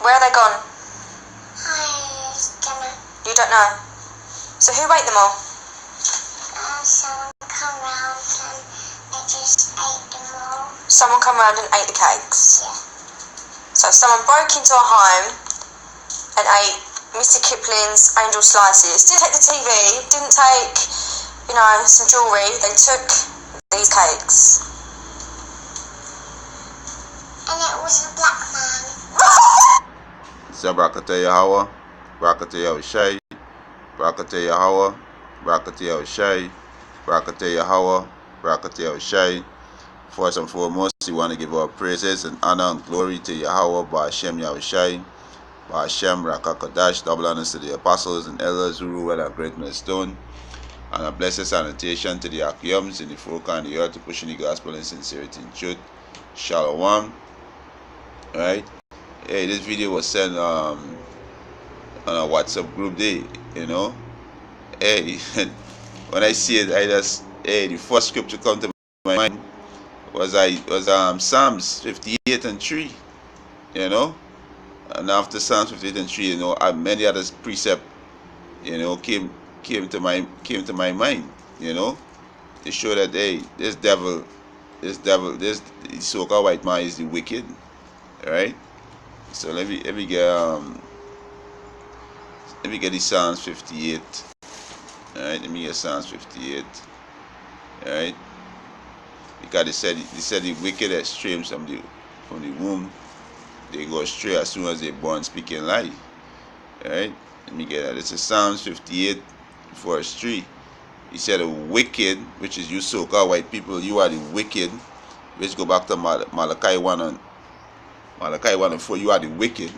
Where are they gone? I don't know. You don't know. So who ate them all? Someone come round and they just ate them all. Someone come round and ate the cakes? Yeah. So someone broke into a home and ate Mr. Kipling's Angel Slices. Didn't take the TV, didn't take, some jewellery. They took these cakes. And it was a black man. So Barakatah Yahweh, Barakatah Yahushai, Barakatah Yahweh, Barakatah Yahushai, Barakatah Yahweh, Barakatah Yahushai. First and foremost, we want to give our praises and honor and glory to Yahweh, Ba'ashem Yahushai, Ba'ashem Rakakadash, double honors to the apostles and elders who rule at great milestone, and a blessed salutation to the Akiyams in the folk and the earth to pushing the gospel in sincerity and truth. Shalom. Alright. Hey, this video was sent on a WhatsApp group day, Hey, when I see it, the first scripture come to my mind was Psalms 58 and 3, and after Psalms 58 and 3, many other precept, came to my mind, to show that this so-called white man is the wicked, right? So let me get the Psalms 58. Alright, let me get Psalms 58. Alright. Because they said the wicked that streams from the womb, they go astray as soon as they're born speaking lie. Alright? Let me get that. This is Psalms 58 verse 3. He said the wicked, which is you so-called white people, you are the wicked, which go back to Malachi 1 and 4, you are the wicked.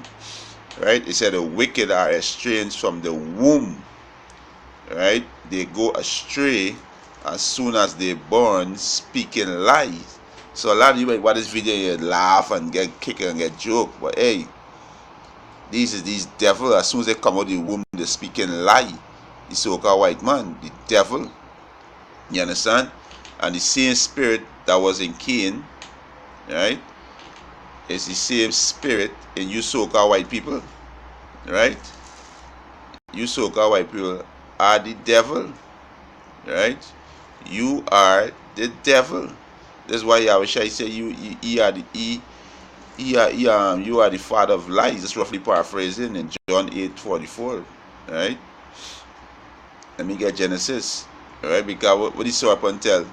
Right? He said the wicked are estranged from the womb. Right? They go astray as soon as they're born, speaking lies. So a lot of you might watch this video, you laugh and get kicked and get joked. But hey, these devil, as soon as they come out of the womb, they're speaking lie. The so-called white man, the devil. You understand? And the same spirit that was in Cain, right? It's the same spirit in you so-called white people, right? You so-called white people are the devil, right? You are the devil. That's why Yahushua said you are the father of lies. That's roughly paraphrasing in John 8:44, right? Let me get Genesis, right? Because what the serpent tell?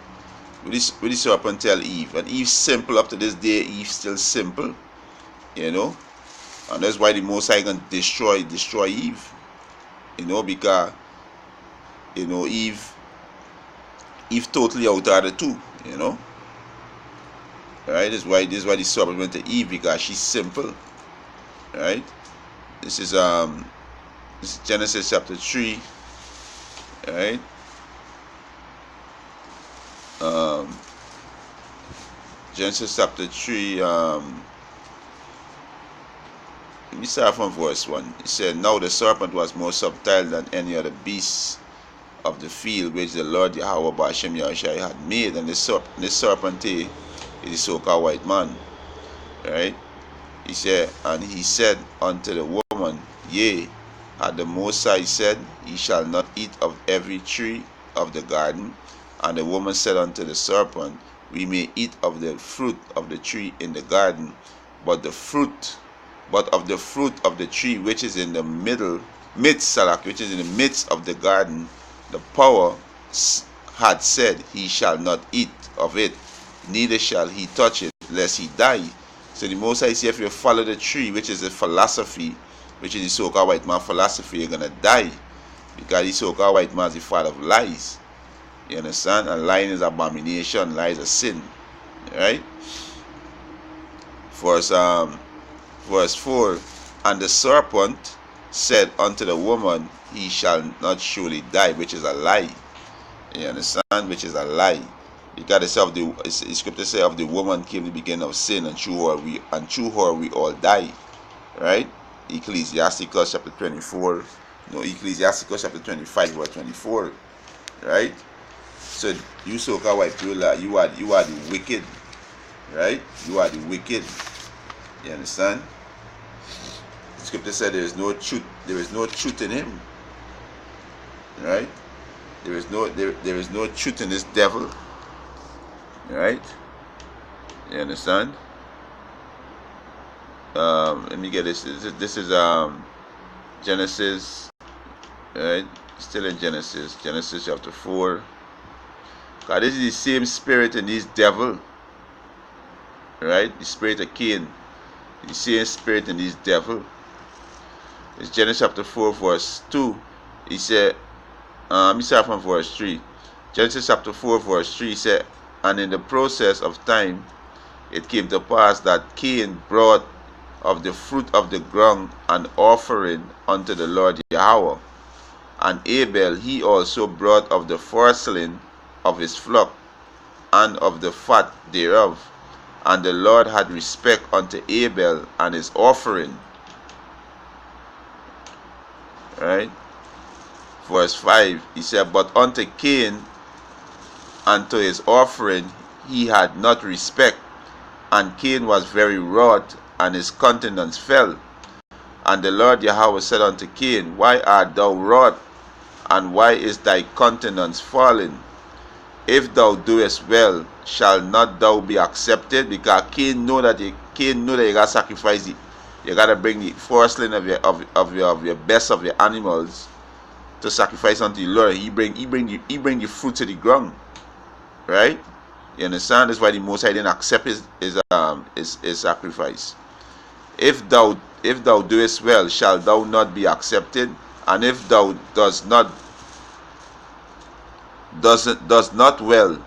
What the serpent tell Eve? And Eve's simple up to this day. Eve's still simple, and that's why the Most High can destroy Eve, because Eve totally out of the two, right? This is why the serpent went to Eve, because she's simple, right? This is Genesis chapter 3, right? Genesis chapter 3, let me start from verse 1. It said, now the serpent was more subtle than any other beast of the field which the Lord Yahweh Ba'ashem Yahushai had made, and this serpent is the so-called white man, right? He said unto the woman, yea, had the Most High said, ye shall not eat of every tree of the garden. And the woman said unto the serpent, we may eat of the fruit of the tree in the garden, but of the fruit of the tree which is in the midst of the garden, the power had said, he shall not eat of it, neither shall he touch it, lest he die. So the Most High said, if you follow the tree, which is a philosophy, which is the so-called white man philosophy, you're gonna die, because the so-called white man is the father of lies. You understand? And lying is abomination, lies are sin. Right? Verse 4, and the serpent said unto the woman, he shall not surely die, which is a lie. You understand? Which is a lie. Because the scripture says of the woman came the beginning of sin, and through her we all die. Right? Ecclesiasticus chapter 24. No, Ecclesiasticus chapter 25 verse 24. Right? So you so-called white people, you are the wicked, right? You are the wicked. You understand? scripture said there is no truth in him. Right? There is no truth in this devil. Right? You understand? Let me get this. This is Genesis. Right? Still in Genesis chapter 4. God, this is the same spirit in this devil. Right? The spirit of Cain. The same spirit in this devil. It's Genesis chapter 4 verse 2. He said, let me start from verse 3. Genesis chapter 4 verse 3 said, and in the process of time it came to pass that Cain brought of the fruit of the ground an offering unto the Lord Yahweh. And Abel he also brought of the firstling of his flock and of the fat thereof. And the Lord had respect unto Abel and his offering. Right? Verse 5, he said, but unto Cain and to his offering he had not respect. And Cain was very wroth, and his countenance fell. And the Lord Yahweh said unto Cain, why art thou wroth, and why is thy countenance fallen? If thou doest well, shall not thou be accepted? Because Cain know that you gotta sacrifice it. You gotta bring the firstling of your best of your animals to sacrifice unto the Lord. He bring the fruit to the ground. Right? You understand? That's why the Most High didn't accept his sacrifice. If thou doest well, shall thou not be accepted? And if thou does not well,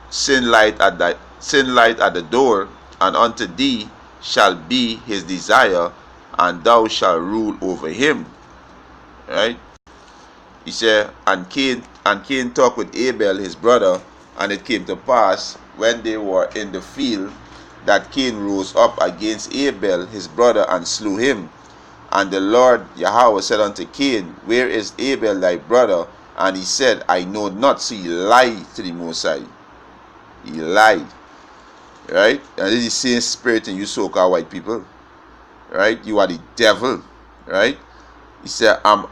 sin light at the door, and unto thee shall be his desire, and thou shalt rule over him. Right? He said, and Cain talked with Abel his brother, and it came to pass when they were in the field that Cain rose up against Abel his brother and slew him. And the Lord Yahweh said unto Cain, where is Abel thy brother? And he said, I know not. So he lied to the Most High. He lied. Right? And this is the same spirit in you so-called white people. Right? You are the devil. Right? He said, am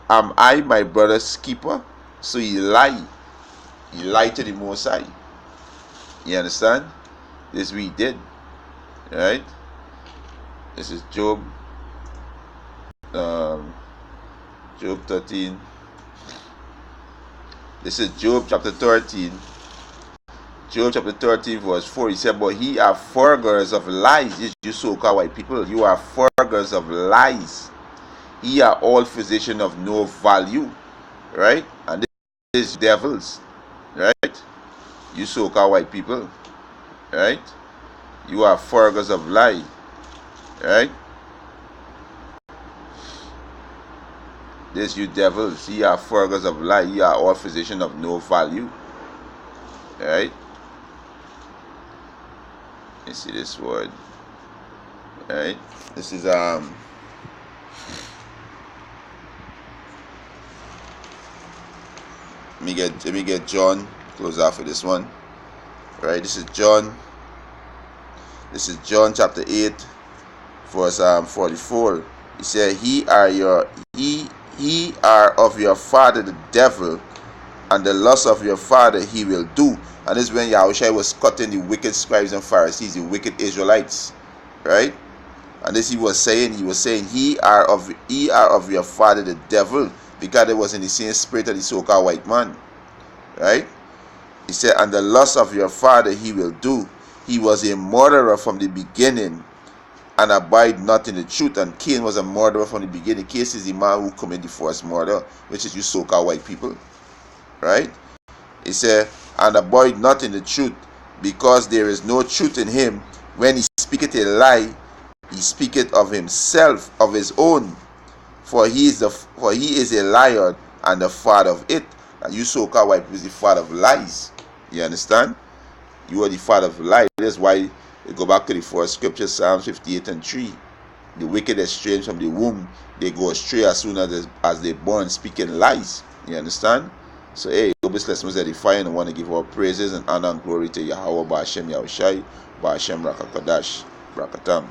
I my brother's keeper? So he lied. He lied to the Most High. You understand? This we did. Right? This is Job 13. This is Job chapter 13. Job chapter 13 verse 4. He said, but ye are forgers of lies. You so-called white people. You are forgers of lies. Ye are all physicians of no value. Right? And this is devils. Right? You so-called white people. Right? You are forgers of lies. Right? This you devils, ye are forgers of lie, ye are all physicians of no value. Right? You see this word. Right? This is let me get John, close off with this one. Right? This is John chapter 8, verse 44. He said, ye are of your father the devil, and the lust of your father he will do. And this is when Yahushua was cutting the wicked scribes and Pharisees, the wicked Israelites. Right? And this he was saying, ye are of your father the devil, because it was in the same spirit of the so-called white man. Right? He said, and the lust of your father he will do. He was a murderer from the beginning, and abide not in the truth. And Cain was a murderer from the beginning. Cain is the man who committed the first murder, which is you so-called white people. Right? He said, and abide not in the truth, because there is no truth in him. When he speaketh a lie, he speaketh of himself, of his own. For he is a liar and the father of it. And you so-called white people is the father of lies. You understand? You are the father of lies. That's why we go back to the first scripture, Psalms 58 and 3. The wicked estranged from the womb, they go astray as soon as they born, speaking lies. You understand? So, hey, this lesson was edifying. I want to give our praises and honor and glory to Yahweh, Ba'ashem Yahushai, Ba'ashem Rakakadash, Brakatam.